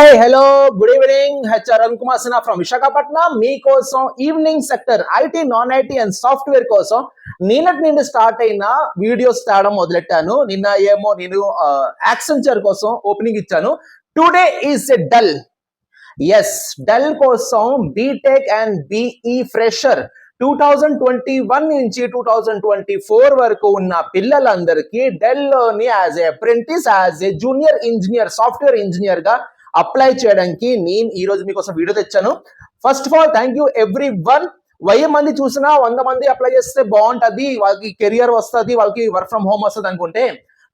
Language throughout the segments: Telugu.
Hi hello good evening. HR Arun Kumar Sinha from Visakhapatnam. మీకోసం evening sector IT non IT and software కోసం నిన్నటి నుండి స్టార్ట్ అయిన వీడియోస్ తేవడం మొదలెట్టాను. నిన్న ఏమో నేను యాక్సెంచర్ కోసం ఓపెనింగ్ ఇచ్చాను. Today is a Dell. Yes, Dell కోసం బీటెక్ అండ్ బిఈ ఫ్రెషర్ 2021 నుంచి 2024 వరకు ఉన్న పిల్లలందరికీ డెల్ లోని as a apprentice, as a junior engineer, software engineer గా అప్లై చేయడానికి నేను ఈ రోజు మీకోసం వీడియో తెచ్చాను. First of all thank you everyone. 1000 మంది చూసినా 100 మంది అప్లై చేస్తే బాగుంటది, వాళ్ళకి కెరియర్ వస్తుంది, వాళ్ళకి వర్క్ ఫ్రమ్ హోమ్ వస్తుంది అనుకుంటే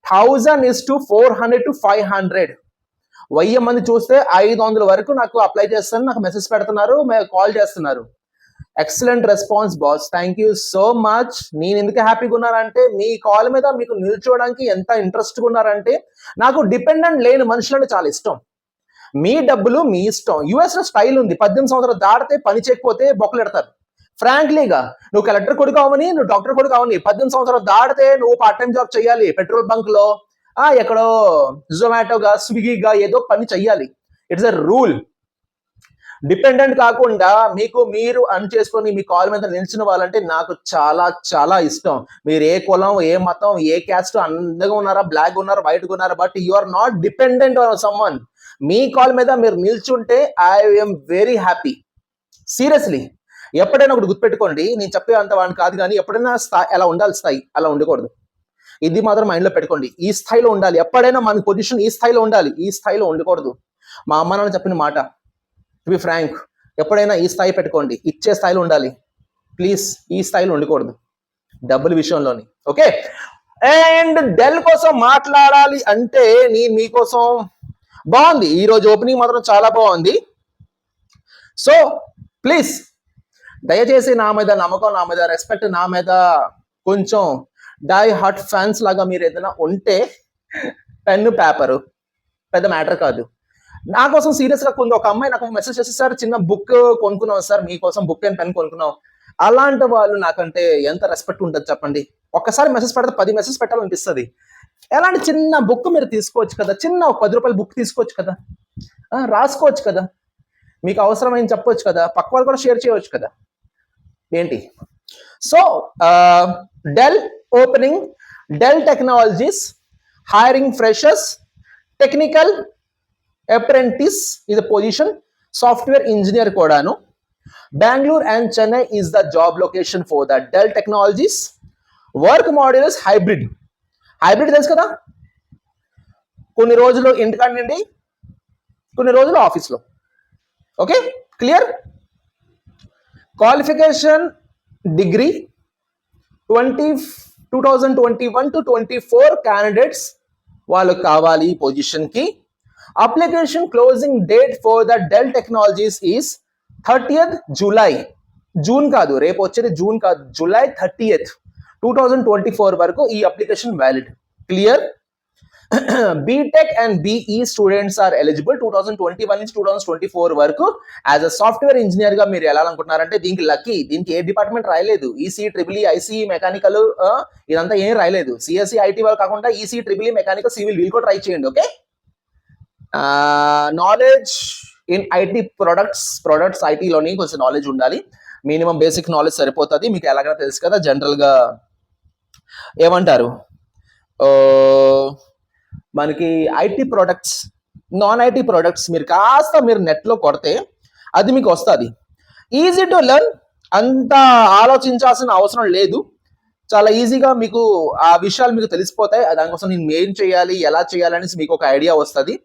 1000 is to 400 to 500. 1000 మంది చూస్తే 500 వరకు నాకు అప్లై చేస్తాను, నాకు మెసేజ్ పెడుతున్నారు, కాల్ చేస్తున్నారు. Excellent response boss, thank you so much. నేను ఎందుకు హ్యాపీగా ఉన్నానంటే మీ కాల్ మీద మీకు నిల్చోవడానికి ఎంత ఇంట్రెస్ట్గా ఉన్నారంటే, నాకు డిపెండెంట్ లేని మనుషులంటే చాలా ఇష్టం. మీ డబ్బులు మీ ఇష్టం. యుఎస్ లో స్టైల్ ఉంది, 18 సంవత్సరాలు దాటితే పని చేయకపోతే బొక్కలు ఎడతారు. ఫ్రాంక్లీగా నువ్వు కలెక్టర్ కొడుకు అవని, నువ్వు డాక్టర్ కొడుకు అవని, 18 సంవత్సరాలు దాటితే నువ్వు పార్ట్ టైం జాబ్ చేయాలి. పెట్రోల్ బంక్ లో ఎక్కడో జొమాటోగా స్విగ్గీగా ఏదో పని చెయ్యాలి. It's a rule. డిపెండెంట్ కాకుండా మీకు మీరు అన్ చేసుకొని మీ కాల్ మీద నిలిచిన వాళ్ళంటే నాకు చాలా చాలా ఇష్టం. మీరు ఏ కులం, ఏ మతం, ఏ క్యాస్ట్, అందంగా ఉన్నారా, బ్లాక్ ఉన్నారా, వైట్ ఉన్నారా, but you are not dependent on someone. మీ కాల్ మీద మీరు నిల్చుంటే I am very happy. Seriously, ఎప్పుడైనా ఒకటి గుర్తుపెట్టుకోండి, నేను చెప్పే అంత వాడిని కాదు, కానీ ఎప్పుడైనా స్థాయి ఎలా ఉండాలి, స్థాయి అలా ఉండకూడదు. ఇది మాత్రం మైండ్లో పెట్టుకోండి. ఈ స్థాయిలో ఉండాలి, ఎప్పుడైనా మన పొజిషన్ ఈ స్థాయిలో ఉండాలి, ఈ స్థాయిలో ఉండకూడదు. మా అమ్మ నాన్న చెప్పిన మాట, టు బి ఫ్రాంక్, ఎప్పుడైనా ఈ స్థాయి పెట్టుకోండి, ఇచ్చే స్థాయిలో ఉండాలి. ప్లీజ్ ఈ స్థాయిలో ఉండకూడదు డబ్బుల విషయంలోని. ఓకే, అండ్ డెల్ కోసం మాట్లాడాలి అంటే నేను మీకోసం బాగుంది, ఈరోజు ఓపెనింగ్ మాత్రం చాలా బాగుంది. సో ప్లీజ్ దయచేసి నా మీద నమ్మకం, నా మీద రెస్పెక్ట్, నా మీద కొంచెం డై హార్ట్ ఫ్యాన్స్ లాగా మీరు ఏదైనా ఉంటే పెన్ను పేపరు పెద్ద మ్యాటర్ కాదు. నా కోసం సీరియస్గా ఒక అమ్మాయి నాకు మెసేజ్ చేసి, సార్ చిన్న బుక్ కొనుక్కున్నాం సార్, మీకోసం బుక్ అండ్ పెన్ కొనుక్కున్నాం. అలాంటి వాళ్ళు నాకంటే ఎంత రెస్పెక్ట్ ఉంటుంది చెప్పండి. ఒక్కసారి మెసేజ్ పెడితే 10 మెసేజ్ పెట్టాలనిపిస్తుంది. ఎలాంటి చిన్న బుక్ మీరు తీసుకోవచ్చు కదా, చిన్న ఒక 10 రూపాయల బుక్ తీసుకోవచ్చు కదా, రాసుకోవచ్చు కదా, మీకు అవసరమైంది చెప్పవచ్చు కదా, పక్క వాళ్ళు కూడా షేర్ చేయవచ్చు కదా, ఏంటి. So Dell opening, Dell technologies hiring freshers, technical apprentice is a position, software engineer kodanu. Bangalore and Chennai is the job location for the Dell Technologies. Work model is hybrid. Hybrid తెలుసు కదా, కొన్ని రోజులు ఇంటికాడ నుండి, కొన్ని రోజులు ఆఫీస్లో. Okay, clear. Qualification degree 2021 to 24 candidates వాళ్ళు కావాలి ఈ పొజిషన్కి. Application closing date for the Dell Technologies is 30th July. June కాదు, రేపు వచ్చేది జూన్ కాదు, జూలై 30th 2024 వరకు ఈ application valid. Clear. BTech and BE students are eligible 2021 నుంచి 2024 వరకు. యాజ్ అ సాఫ్ట్వేర్ ఇంజనీర్ గా మీరు వెళ్ళాలనుకుంటున్నారంటే దీనికి లక్కీ, దీనికి ఏ డిపార్ట్మెంట్ రాయలేదు. ఈసీ, ట్రిపుల్ ఐసీ, మెకానికల్ ఇదంతా ఏం రాయలేదు. సిఎస్సి, ఐటీ వాళ్ళు కాకుండా ఈసీ, ట్రిపుల్ మెకానికల్, సివిల్ వీళ్ళు కూడా ట్రై చేయండి. Okay, knowledge in IT products ఐటీలోని కొంచెం నాలెడ్జ్ ఉండాలి. మినిమం బేసిక్ నాలెడ్జ్ సరిపోతుంది. మీకు ఎలాగైనా తెలుసు కదా, జనరల్గా ఏమంటారు, మనకి IT products, non IT products మీరు కాస్త మీరు నెట్లో కొడితే అది మీకు వస్తుంది. ఈజీ టు లెర్న్, అంత ఆలోచించాల్సిన అవసరం లేదు, చాలా ఈజీగా మీకు ఆ విషయాలు మీకు తెలిసిపోతాయి. దానికోసం నేను ఏం చేయాలి, ఎలా చేయాలనేసి మీకు ఒక ఐడియా వస్తుంది.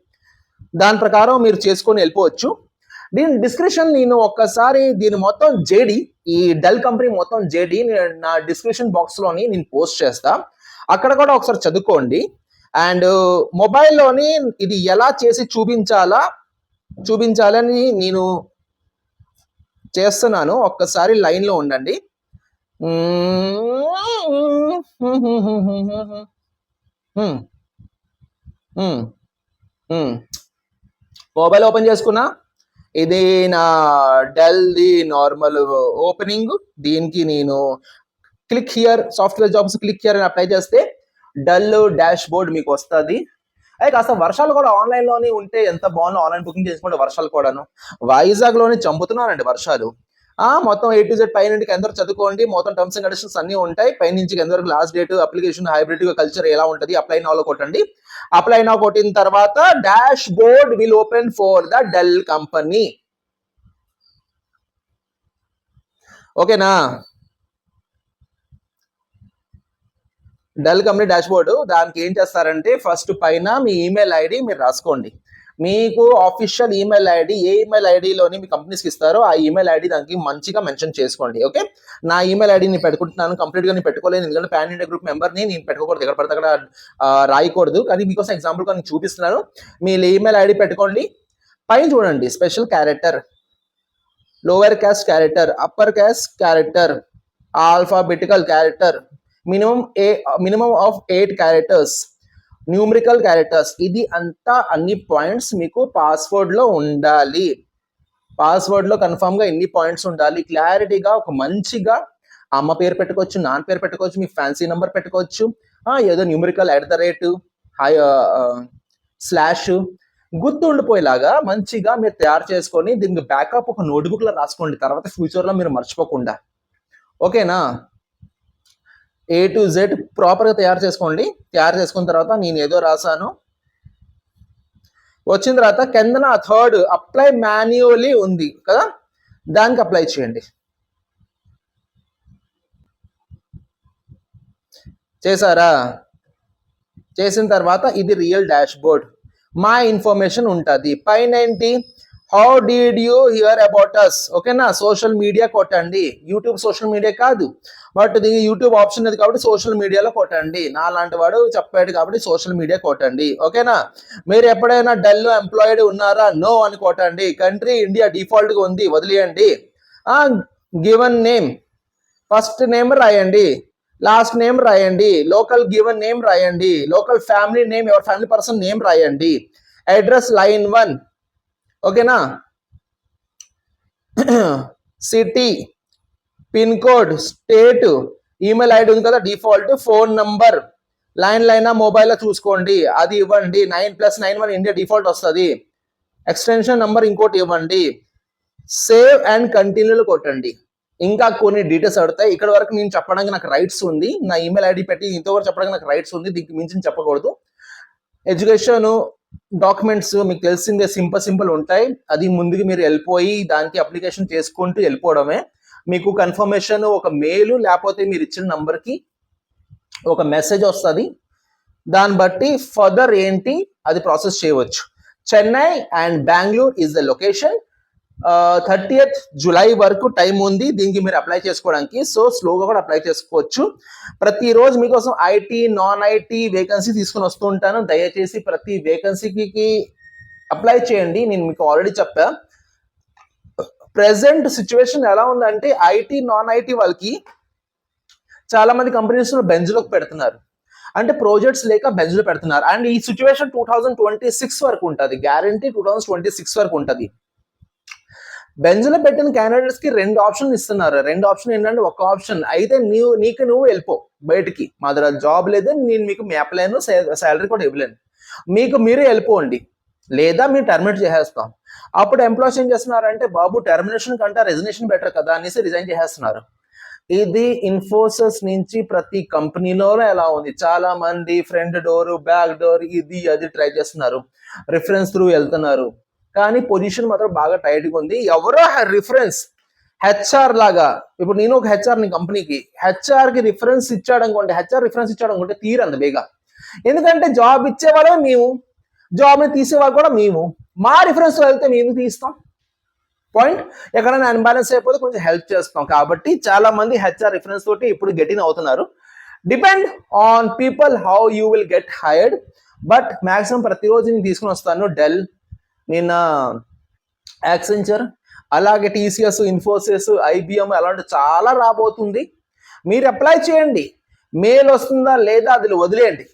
దాని ప్రకారం మీరు చేసుకొని వెళ్ళిపోవచ్చు. దీని డిస్క్రిప్షన్ నేను ఒక్కసారి దీని మొత్తం జేడి, ఈ డెల్ కంపెనీ మొత్తం జేడి నా డిస్క్రిప్షన్ బాక్స్లోని నేను పోస్ట్ చేస్తా, అక్కడ కూడా ఒకసారి చదువుకోండి. అండ్ మొబైల్లోని ఇది ఎలా చేసి చూపించాలని నేను చేస్తున్నాను. ఒక్కసారి లైన్లో ఉండండి. మొబైల్ ఓపెన్ చేసుకున్నా, ఇది నా డెల్ది నార్మల్ ఓపెనింగ్. దీనికి నేను click here, software jobs click here అని అప్లై చేస్తే డెల్ డాష్ బోర్డ్ మీకు వస్తుంది. అదే కాస్త వర్షాలు కూడా ఆన్లైన్ లోనే ఉంటే ఎంత బాగుందో, ఆన్లైన్ బుకింగ్ చేసుకుంటే వర్షాలు కూడాను. వైజాగ్ లోనే చంపుతున్నారండి వర్షాలు. మొత్తం A to Z పై నుండి కింద వరకు చదువుకోండి. మొత్తం టర్మ్స్ అండ్ కండిషన్స్ అన్ని ఉంటాయి. పై నుంచి కింద వరకు last date, application, hybrid culture ఎలా ఉంటుంది, అప్లై నౌలో కొట్టండి. అప్లై నౌ కొట్టిన తర్వాత dash board will open for the Dell company. ఓకేనా? డెల్ కంపెనీ డాష్ బోర్డు, దానికి ఏం చేస్తారంటే ఫస్ట్ పైన మీ ఈమెయిల్ ఐడి మీరు రాసుకోండి. మీకు ఆఫీషియల్ ఈమెయిల్ ఐడి, ఏ ఈమెయిల్ ఐడిలోని మీ కంపెనీస్కి ఇస్తారో ఆ ఈమెయిల్ ఐడి దానికి మంచిగా మెన్షన్ చేసుకోండి. ఓకే, నా ఈమెయిల్ ఐడి నేను పెట్టుకుంటున్నాను, కంప్లీట్గా నేను పెట్టుకోలేదు ఎందుకంటే పాన్ ఇండియా గ్రూప్ మెంబర్ని నేను పెట్టుకోకూడదు, ఎక్కడ పడితే అక్కడ రాయకూడదు. కానీ మీకోసం ఎగ్జాంపుల్గా నేను చూపిస్తున్నాను. మీ ఈమెయిల్ ఐడి పెట్టుకోండి. పైన చూడండి, special character, lower caste character, upper caste character, alphabetical character, minimum of 8 characters, numerical characters. ఇది అంతా అన్ని పాయింట్స్ మీకు పాస్వర్డ్ లో ఉండాలి. పాస్వర్డ్ లో కన్ఫర్మ్ గా ఇన్ని పాయింట్స్ ఉండాలి. క్లారిటీగా ఒక మంచిగా అమ్మ పేరు పెట్టుకోవచ్చు, నాన్న పేరు పెట్టుకోవచ్చు, మీ ఫ్యాన్సీ నెంబర్ పెట్టుకోవచ్చు, ఏదో న్యూమరికల్ @ స్లాష్ గుర్తు ఉండిపోయేలాగా మంచిగా మీరు తయారు చేసుకొని దీనికి బ్యాకప్ ఒక నోట్బుక్ లో రాసుకోండి, తర్వాత ఫ్యూచర్ లో మీరు మర్చిపోకుండా. ఓకేనా? A to Z ప్రాపర్గా తయారు చేసుకోండి. తయారు చేసుకున్న తర్వాత నేను ఏదో రాశాను, వచ్చిన తర్వాత కిందన థర్డ్ అప్లై మాన్యువల్లీ ఉంది కదా, దానికి అప్లై చేయండి. చేశారా? చేసిన తర్వాత ఇది రియల్ డాష్ బోర్డ్, మా ఇన్ఫర్మేషన్ ఉంటుంది. పైన ఏంటి, how did you hear about us. ఓకేనా? సోషల్ మీడియా కొట్టండి. యూట్యూబ్ సోషల్ మీడియా కాదు, బట్ ఇది యూట్యూబ్ ఆప్షన్ అది కాబట్టి సోషల్ మీడియాలో కొట్టండి. నా లాంటి వాడు చెప్పాడు కాబట్టి సోషల్ మీడియా కొట్టండి. ఓకేనా? మీరు ఎప్పుడైనా డెల్ ఎంప్లాయిడ్ ఉన్నారా, నో అని కొట్టండి. కంట్రీ ఇండియా డిఫాల్ట్గా ఉంది, వదిలేయండి. గివన్ నేమ్, ఫస్ట్ నేమ్ రాయండి, లాస్ట్ నేమ్ రాయండి, లోకల్ గివన్ నేమ్ రాయండి, లోకల్ ఫ్యామిలీ నేమ్, ఎవరి ఫ్యామిలీ పర్సన్ నేమ్ రాయండి, అడ్రస్ లైన్ 1. ఓకేనా? City, pin code, state, email ID ఉంది కదా డిఫాల్ట్, ఫోన్ నంబర్, లైన్ మొబైల్లో చూసుకోండి, అది ఇవ్వండి. 9+91 ఇండియా డిఫాల్ట్ వస్తుంది. ఎక్స్టెన్షన్ నంబర్ ఇంకోటి ఇవ్వండి. సేవ్ అండ్ కంటిన్యూలు కొట్టండి. ఇంకా కొన్ని డీటెయిల్స్ అడుగుతాయి. ఇక్కడ వరకు నేను చెప్పడానికి నాకు రైట్స్ ఉంది, నా ఈమెయిల్ ఐడి పెట్టి ఇంతవరకు చెప్పడానికి నాకు రైట్స్ ఉంది, దీనికి మించి చెప్పకూడదు. ఎడ్యుకేషన్ డాక్యుమెంట్స్ మీకు తెలిసిందే, సింపుల్ ఉంటాయి. అది ముందుకు మీరు వెళ్ళిపోయి దానికి అప్లికేషన్ చేసుకుంటూ వెళ్ళిపోవడమే. మీకు కన్ఫర్మేషన్ ఒక మెయిల్ లేకపోతే మీరు ఇచ్చిన నంబర్కి ఒక మెసేజ్ వస్తుంది, దాన్ని బట్టి ఫర్దర్ ఏంటి అది ప్రాసెస్ చేయవచ్చు. Chennai and Bengaluru is the location. 30th July వరకు టైం ఉంది దీనికి మీరు అప్లై చేసుకోవడానికి. సో స్లోగా కూడా అప్లై చేసుకోవచ్చు. ప్రతిరోజు మీకోసం ఐటీ, నాన్ ఐటీ వేకెన్సీ తీసుకుని వస్తూ ఉంటాను. దయచేసి ప్రతి వేకెన్సీకి అప్లై చేయండి. నేను మీకు ఆల్రెడీ చెప్పా, ప్రెసెంట్ సిచ్యువేషన్ ఎలా ఉందంటే ఐటీ, నాన్ ఐటీ వాళ్ళకి చాలా మంది కంపెనీస్ బెంచ్లోకి పెడుతున్నారు, అంటే ప్రాజెక్ట్స్ లేక బెంచ్లో పెడుతున్నారు. అండ్ ఈ సిచ్యువేషన్ 2026 వరకు ఉంటుంది, గ్యారంటీ 2026 వరకు ఉంటుంది. బెంచ్లో పెట్టిన క్యాండిడేట్స్ కి 2 ఆప్షన్లు ఇస్తున్నారు. 2 ఆప్షన్ ఏంటంటే, ఒక ఆప్షన్ అయితే నీకు నువ్వు వెళ్ళిపో బయటికి, మా దగ్గర జాబ్ లేదు, నేను మీకు మేపలేను, శాలరీ కూడా ఇవ్వలేను, మీకు మీరే వెళ్ళిపోండి, లేదా మీరు టర్మినేట్ చేసేస్తాం. అప్పుడు ఎంప్లాయీస్ ఏం చేస్తున్నారంటే, బాబు టర్మినేషన్ కంటే రెజిగ్నేషన్ బెటర్ కదా అనేసి రిజైన్ చేసేస్తున్నారు. ఇది ఇన్ఫోసిస్ నుంచి ప్రతి కంపెనీలో ఎలా ఉంది, చాలా మంది ఫ్రంట్ డోర్, బ్యాక్ డోర్, ఇది అది ట్రై చేస్తున్నారు, రిఫరెన్స్ త్రూ వెళ్తున్నారు. కానీ పొజిషన్ మాత్రం బాగా టైట్గా ఉంది. ఎవరో రిఫరెన్స్ హెచ్ఆర్ లాగా, ఇప్పుడు నేను ఒక హెచ్ఆర్ ని కంపెనీకి, హెచ్ఆర్ కి రిఫరెన్స్ ఇచ్చాడు అనుకోండి, హెచ్ఆర్ రిఫరెన్స్ ఇచ్చాడు అనుకుంటే తీరంత బేగా, ఎందుకంటే జాబ్ ఇచ్చేవాళ్ళే మేము, జాబ్ ని తీసేవాళ్ళు కూడా మేము, మా రిఫరెన్స్ వెళ్తే మేము తీస్తాం. పాయింట్. ఎక్కడైనా అన్బ్యాలెన్స్ అయిపోతే కొంచెం హెల్ప్ చేస్తాం. కాబట్టి చాలా మంది హెచ్ఆర్ రిఫరెన్స్ తోటి ఇప్పుడు గెటిన్ అవుతున్నారు. Depend on people how you will get hired. But maximum ప్రతిరోజు నేను తీసుకుని వస్తాను. డెల్, నిన్న యాక్సెంచర్, అలాగే టీసీఎస్, ఇన్ఫోసిస్, ఐబిఎం అలాంటి చాలా రాబోతుంది. మీరు అప్లై చేయండి, మెయిల్ వస్తుందా లేదా అది వదిలేయండి,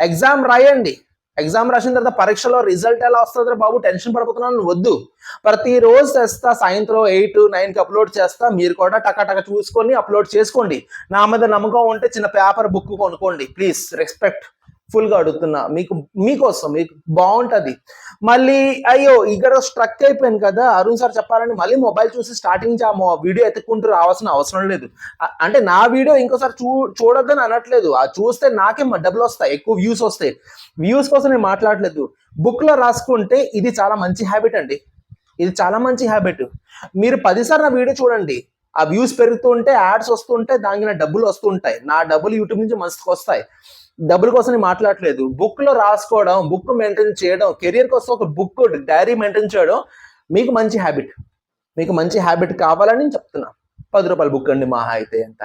ఎగ్జామ్ రాయండి. ఎగ్జామ్ రాసిన తర్వాత పరీక్షలో రిజల్ట్ ఎలా వస్తుందో బాబు టెన్షన్ పడిపోతున్నాను వద్దు. ప్రతిరోజు చేస్తా, సాయంత్రం 8, 9కి అప్లోడ్ చేస్తా. మీరు కూడా టక చూసుకొని అప్లోడ్ చేసుకోండి. నా మీద నమ్మకం ఉంటే చిన్న పేపర్ బుక్ కొనుక్కోండి ప్లీజ్. రెస్పెక్ట్ ఫుల్గా అడుగుతున్నా, మీకోసం మీకు బాగుంటది. మళ్ళీ అయ్యో ఇక్కడ స్ట్రక్ అయిపోయాను కదా అరుణ్ సార్ చెప్పాలని మళ్ళీ మొబైల్ చూసి స్టార్టింగ్ వీడియో ఎత్తుక్కుంటూ రావాల్సిన అవసరం లేదు. అంటే నా వీడియో ఇంకోసారి చూడొద్దని అనట్లేదు, చూస్తే నాకే డబ్బులు వస్తాయి, ఎక్కువ వ్యూస్ వస్తాయి. వ్యూస్ కోసం నేను మాట్లాడలేదు. బుక్ లో రాసుకుంటే ఇది చాలా మంచి హ్యాబిట్ అండి, ఇది చాలా మంచి హ్యాబిట్. మీరు 10 సార్లు నా వీడియో చూడండి, ఆ వ్యూస్ పెరుగుతుంటే యాడ్స్ వస్తుంటే దానికి నా డబ్బులు వస్తుంటాయి. నా డబ్బులు యూట్యూబ్ నుంచి మస్తుకు వస్తాయి. డబ్బుల కోసం నేను మాట్లాడలేదు. బుక్ లో రాసుకోవడం, బుక్ మెయింటైన్ చేయడం, కెరియర్ కోసం ఒక బుక్ డైరీ మెయింటైన్ చేయడం మీకు మంచి హ్యాబిట్. మీకు మంచి హ్యాబిట్ కావాలని నేను చెప్తున్నా. 10 రూపాయల బుక్ అండి మహా అయితే ఎంత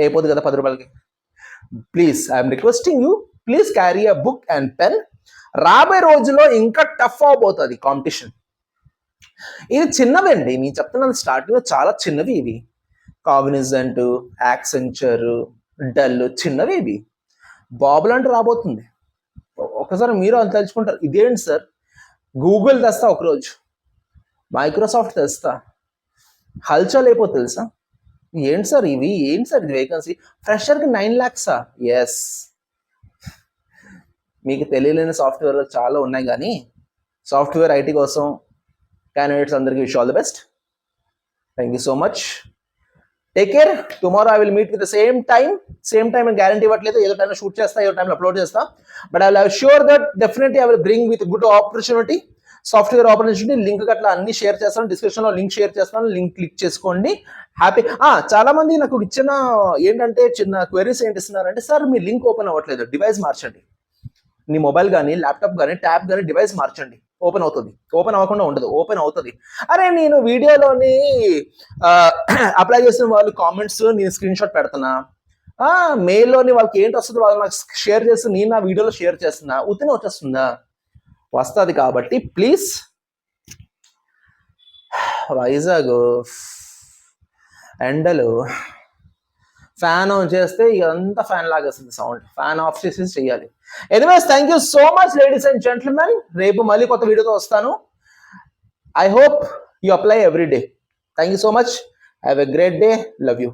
అయిపోతుంది కదా 10 రూపాయలకి. Please I'm requesting you, please carry a book and pen. రాబోయే రోజుల్లో ఇంకా టఫ్ అవబోతుంది కాంపిటీషన్. ఇది చిన్నవండి, నేను చెప్తున్నాను స్టార్టింగ్ చాలా చిన్నవి ఇవి. కాగ్నిజెంట్, యాక్సెంచర్, డల్ చిన్నవి ఇవి. బాబుల్ అంటూ రాబోతుంది. ఒకసారి మీరు అంత తెలుసుకుంటారు, ఇదేంటి సార్ గూగుల్ తెస్తా ఒకరోజు, మైక్రోసాఫ్ట్ తెస్తా, హల్చల్ అయిపో తెలుసా. ఏంటి సార్ ఇవి, ఏంటి సార్ ఇది వేకెన్సీ, ఫ్రెషర్కి 9 lakhs. ఎస్, మీకు తెలియలేని సాఫ్ట్వేర్ చాలా ఉన్నాయి, కానీ సాఫ్ట్వేర్ ఐటీ కోసం candidates అందరికీ wish all the best. Thank you so much. Take care. Tomorrow I will meet with the same time guarantee ఇవ్వట్లేదు, ఏదో టైంలో షూట్ చేస్తా, ఏదో టైంలో అప్లోడ్ చేస్తా. But I will sure that definitely I will bring with good opportunity, software opportunity. Link అట్లా అన్ని షేర్ చేస్తాను, డిస్క్రిప్షన్ లో లింక్ షేర్ చేస్తాను, లింక్ క్లిక్ చేసుకోండి. హ్యాపీ. చాలా మంది నాకు ఇచ్చిన ఏంటంటే చిన్న క్వెరీస్ ఏంటి ఇస్తున్నారంటే, సార్ మీ లింక్ ఓపెన్ అవ్వట్లేదు, డివైస్ మార్చండి. నీ మొబైల్ కానీ ల్యాప్టాప్ కానీ ట్యాబ్ కానీ డివైస్ మార్చండి, ఓపెన్ అవుతుంది. ఓపెన్ అవ్వకుండా ఉండదు, ఓపెన్ అవుతుంది. అరే నేను వీడియోలోని అప్లై చేసిన వాళ్ళు కామెంట్స్ నేను స్క్రీన్ షాట్ పెడుతున్నా, మెయిల్లోని వాళ్ళకి ఏంటి వస్తుంది వాళ్ళు నాకు షేర్ చేసి నేను నా వీడియోలో షేర్ చేస్తున్నా, ఉత్తినే వచ్చేస్తుందా? వస్తుంది. కాబట్టి ప్లీజ్, వైజాగ్ ఎండలు ఫ్యాన్ ఆన్ చేస్తే ఇదంతా ఫ్యాన్ లాగేస్తుంది సౌండ్, ఫ్యాన్ ఆఫ్ చేసి చెయ్యాలి. Anyways thank you so much ladies and gentlemen. రేపు మళ్ళీ కొత్త వీడియోతో వస్తాను. I hope you apply every day. Thank you so much. Have a great day. Love you.